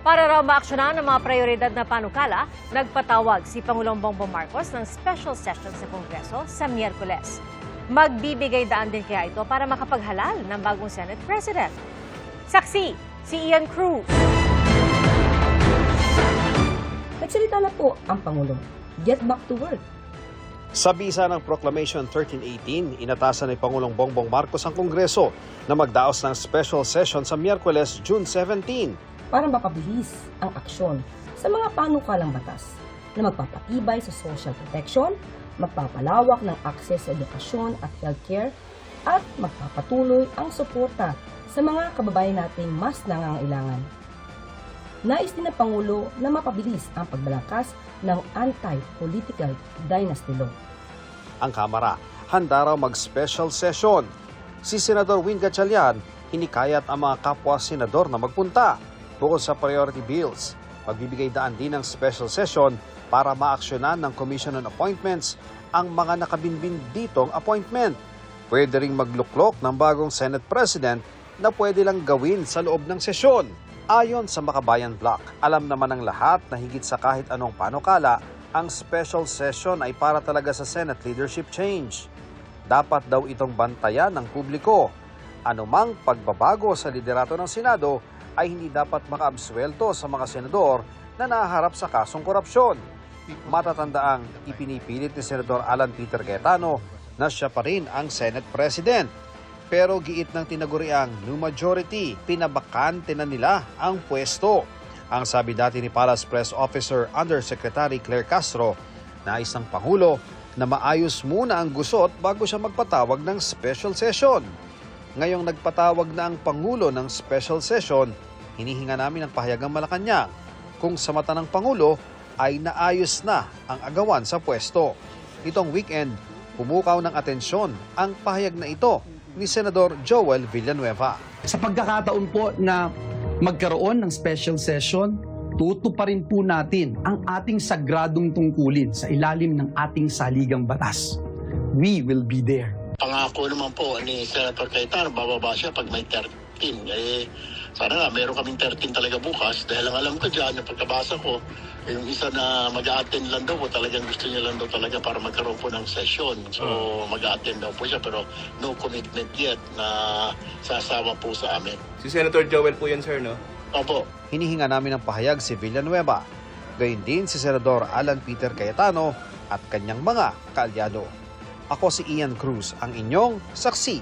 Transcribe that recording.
Para raw maaksyonan ng mga prioridad na panukala, nagpatawag si Pangulong Bongbong Marcos ng special session sa Kongreso sa Miyerkules. Magbibigay daan din kaya ito para makapaghalal ng bagong Senate President. Saksi, si Ian Cruz. Nagsalita na po ang Pangulo. Get back to work. Sa bisa ng Proclamation 1318, inatasan ni Pangulong Bongbong Marcos ang Kongreso na magdaos ng special session sa Miyerkules, June 17. Para mapabilis ang aksyon sa mga panukalang batas na magpapatibay sa social protection, magpapalawak ng access sa edukasyon at healthcare, at magpapatuloy ang suporta sa mga kababayan nating mas nangangailangan. Nais din ng Pangulo na mapabilis ang pagbalangkas ng anti-political dynasty law. Ang Kamara, handa raw mag-special session. Si Senador Win Gatchalian, hinikayat ang mga kapwa-senador na magpunta. Bukod sa priority bills, magbibigay daan din ng special session para maaksyonan ng Commission on Appointments ang mga nakabinbin ditong appointment. Pwede ring magluklok ng bagong Senate President na pwede lang gawin sa loob ng sesyon. Ayon sa Makabayan Block, alam naman ng lahat na higit sa kahit anong panukala, ang special session ay para talaga sa Senate leadership change. Dapat daw itong bantayan ng publiko. Anumang pagbabago sa liderato ng Senado ay hindi dapat makaabsuelto sa mga senador na nahaharap sa kasong korupsyon. Matatandaang ipinipilit ni Senador Alan Peter Cayetano na siya pa rin ang Senate President. Pero giit ng tinaguriang new majority, pinabakante na nila ang pwesto. Ang sabi dati ni Palace Press Officer Undersecretary Claire Castro, nais ng Pangulo na maayos muna ang gusot bago siya magpatawag ng special session. Ngayong nagpatawag na ang Pangulo ng special session, hinihinga namin ang pahayagang Malacanang kung sa mata ng Pangulo ay naayos na ang agawan sa pwesto. Itong weekend, pumukaw ng atensyon ang pahayag na ito ni Senador Joel Villanueva. Sa pagkakataon po na magkaroon ng special session, tutuparin po natin ang ating sagradong tungkulin sa ilalim ng ating saligang batas. We will be there. Pangako naman po ni Senator Cayetano, bababa siya pag may 13. Sana nga, meron kaming 13 talaga bukas. Dahil ang alam ko dyan, yung pagkabasa ko, yung isa na mag-a-attend lang daw po, talagang gusto niya lang daw talaga para magkaroon po ng session. So, mag-a-attend daw po siya, pero no commitment yet na sasama po sa amin. Si Senator Joel po yan, sir, no? Opo. Hinihinga namin ng pahayag si Villanueva. Gayun din si Senador Alan Peter Cayetano at kanyang mga kaalyado. Ako si Ian Cruz, ang inyong saksi.